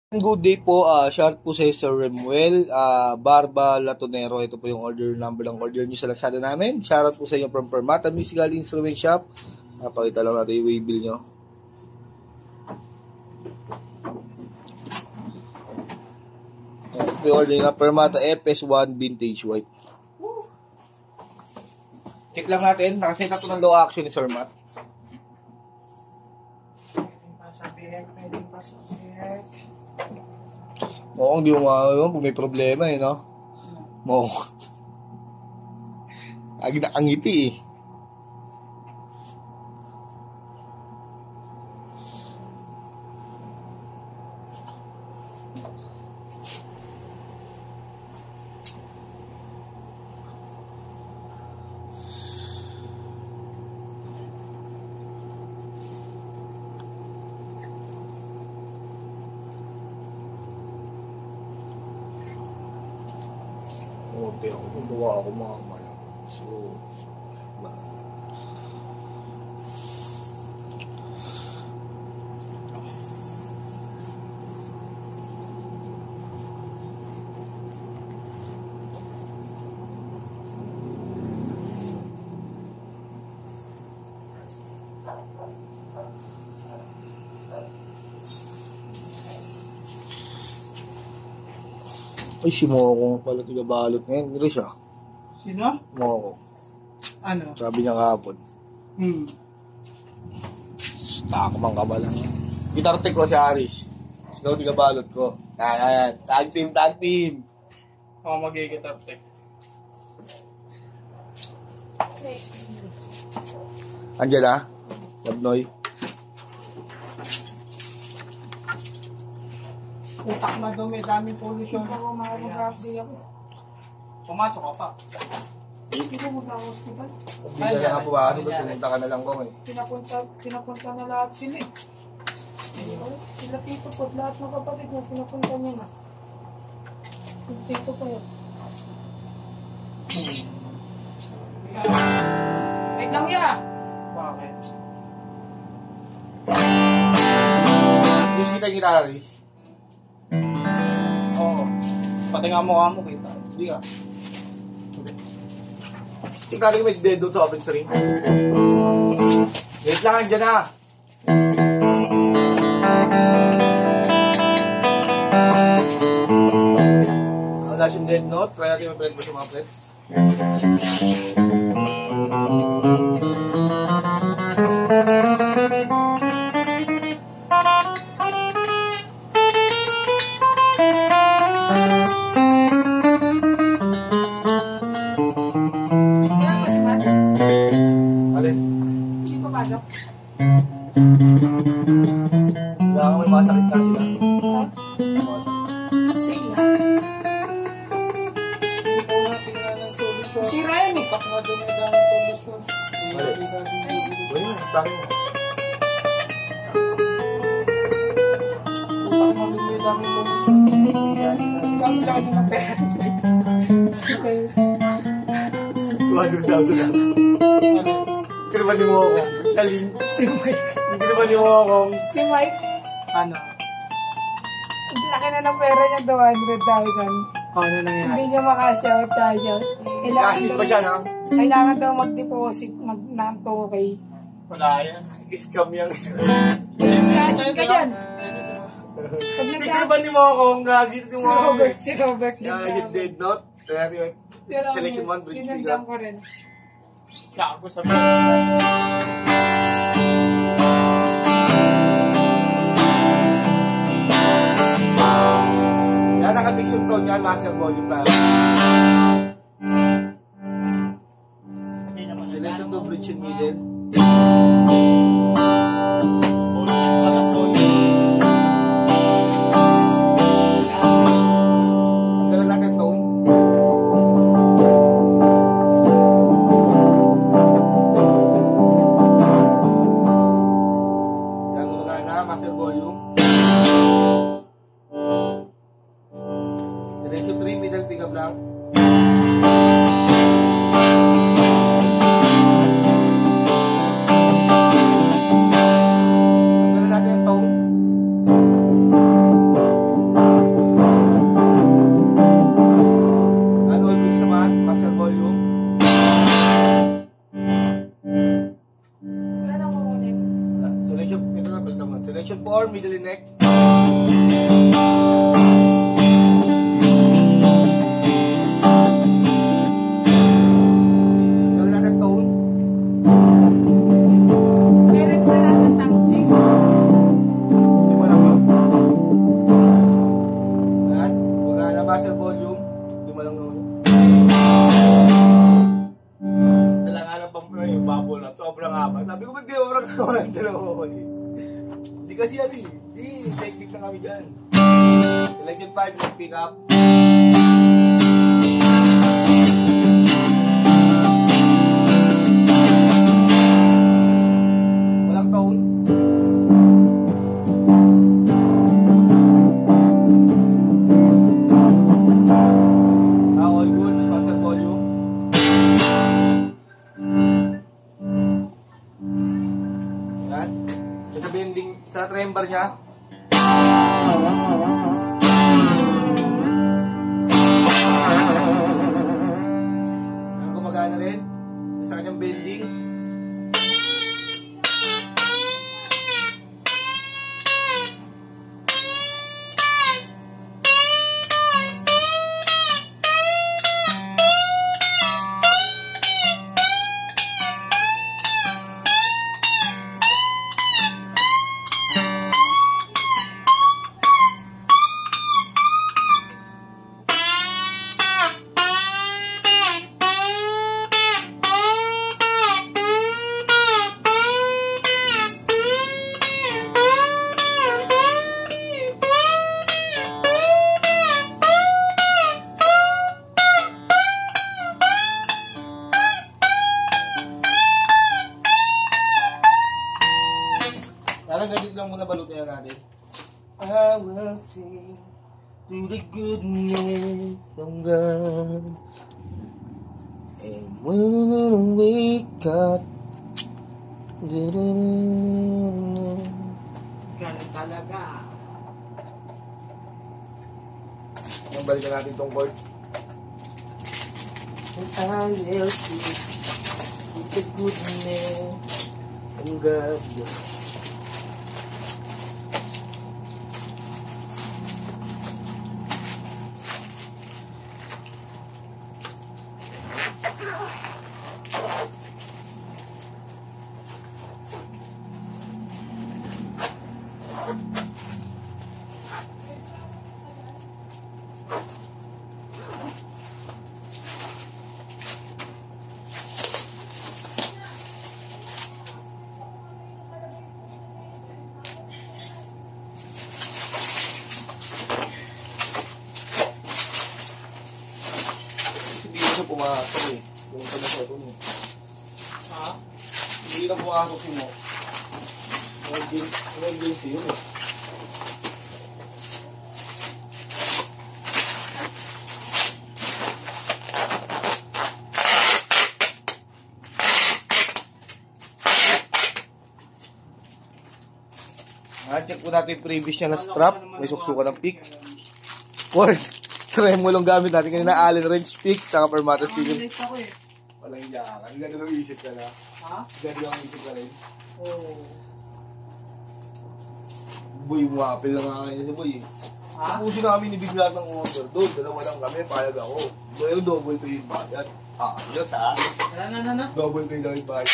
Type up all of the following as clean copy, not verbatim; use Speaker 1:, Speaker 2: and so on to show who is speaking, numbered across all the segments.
Speaker 1: Good day po, shout po sa Sir Remuel, Barba Latonero. Ito po yung order number ng order nyo sa Lazada namin. Shout po sa inyo from Permata Musical Instrument Shop. Pakita lang natin yung waybill nyo. Pre-order nga Permata FS1 Vintage White. Check lang natin, nakaset up ng low action ni Sir Matt.
Speaker 2: Pwedeng pasabihek.
Speaker 1: Mukhang di mo makakagawa kung may problema no? Mukhang. Lagi nakangiti Okay, ako gumawa ako mamaya. So, ay, si Moko pala tigabalot ngayon. Miro siya.
Speaker 2: Sino?
Speaker 1: Moko.
Speaker 2: Ano?
Speaker 1: Sabi niya kahapon. Ako mang kabalang. Gitarte ko si Aris. Ikaw tigabalot ko. Yan. Tag team.
Speaker 2: Ako magigitarte.
Speaker 1: Andiyan na? Labnoy.
Speaker 2: Utak madumi, daming pollution.
Speaker 3: Ako mag-update ako.
Speaker 2: Pumasok ka pa.
Speaker 3: Hindi ko mag-hospital.
Speaker 1: Hindi na lang pumasok. Pumunta ka na lang ko eh.
Speaker 3: Pinapunta na lahat sila eh. Sila tito po, lahat ng kapatid mo, pinapunta niya na. Yung tito pa yun. Wait lang ya!
Speaker 2: Bakit?
Speaker 1: Gusto kita yung Aris.
Speaker 2: Oo. Pati nga mukha mo kita.
Speaker 1: Hindi ka. Tingnan ko may dedo sa open string. Wait lang, andyan na. Wala siyang dead note. Try natin mag-break ba sa mga frets. Kailangan may masakit na sila.
Speaker 3: Sila.
Speaker 2: Hindi po natin nga ng solusyon.
Speaker 3: Sira yan eh.
Speaker 2: Utak nga doon ay daming solusyon.
Speaker 1: Uy, sabi mo.
Speaker 2: Utak nga doon ay daming solusyon.
Speaker 3: Ang laki ng pera.
Speaker 1: $200,000 lang. Kirman mo ako. Saling.
Speaker 3: Si Mike.
Speaker 1: Kirman mo ako.
Speaker 3: Si Mike.
Speaker 2: Ano?
Speaker 3: Ang laki na ng pera niya, 200,000.
Speaker 2: Ano nangyari?
Speaker 3: Hindi niya makashout.
Speaker 1: Kasi pa siya na.
Speaker 3: Kailangan daw mag-deposit ng 2K.
Speaker 2: Wala yan.
Speaker 1: Scam yan.
Speaker 3: Kasi ka dyan. Pag
Speaker 1: Kirman mo ako. Gagit mo ako.
Speaker 3: Si Robert din.
Speaker 1: Gagit dead note. Selection 1 bridge
Speaker 3: sinandang ko rin.
Speaker 2: Gago sa
Speaker 1: Yan, naka-fix yung tone yan. Master volume pa. Selection 2 bridge in middle. Ang natin tone. Master volume. Selection 3 middle pickup lang. Tanggalin natin ang tone. middle neck. Gawin natin tone.
Speaker 3: Direct sa natin ng G.
Speaker 1: Di ba lang yun? Ayan. Huwag na master volume. Di ba lang naman yun? Kailangan pang play yung bubble na sobrang haba. Sabi ko, ba't di oras naman ang dalawa ko eh? Hindi kasi yan eh. Hindi, technique na kami dyan. Selection 5, pick up. Walang tone. All goods, master volume. Yan. Sa bending, sa trembar niya. Ang gumagana rin. Sa kanyang bending. Parang ganit lang muna balutin natin. I will sing to the goodness of God. And when I wake up,
Speaker 3: Ganun talaga.
Speaker 1: Ang balikan natin tong chord. And I will sing to the goodness of God. Hindi na pumasok eh. Yung pala mo.
Speaker 2: Ha?
Speaker 1: Hindi na pumasok si mo. Emergency yun eh. Check po natin yung previous niya na strap. May suksukan ng pick. Cord. Tremolong gamit natin kanina. Allen wrench pick. Saka permatas pick.
Speaker 3: Nakakulit ako eh.
Speaker 1: Walang yakan. Gano'n ang isip ka na.
Speaker 3: Ha?
Speaker 1: Gano'n ang isip ka rin.
Speaker 3: Oo.
Speaker 1: Boy, umapil na nga kanina si Boy eh.
Speaker 3: Ha?
Speaker 1: Tapusin na kami ni bigla ng order. Doon, dalawa lang kami. Payag ako. Pero double ko yung bayad. Ayos ha?
Speaker 3: Ano?
Speaker 1: Double ko yung bayad.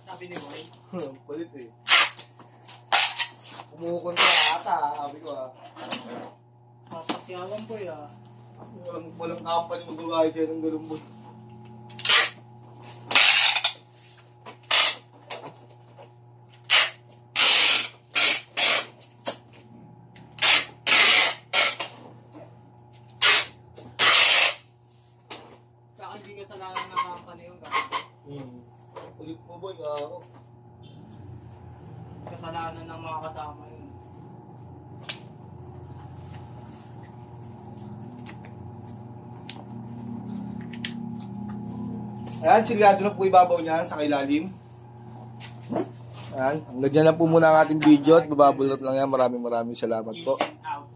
Speaker 3: Sabi ni Boy.
Speaker 1: Palit eh. Kumukontra ata, sabi ko ha.
Speaker 3: Papakyawan Boy ah.
Speaker 1: Walang company magbabayad siya ng ganun Boy.
Speaker 3: Saka hindi kasalanan ng company yung gano'n.
Speaker 1: Ulit mo Boy, ako.
Speaker 3: Kasalanan ng mga kasama yun.
Speaker 1: Ayan, silyado na po ibabaw niya sa kailalim. Yan. Hanggang dyan lang po muna ang ating video at bababulot lang yan. Maraming salamat po.
Speaker 2: Out.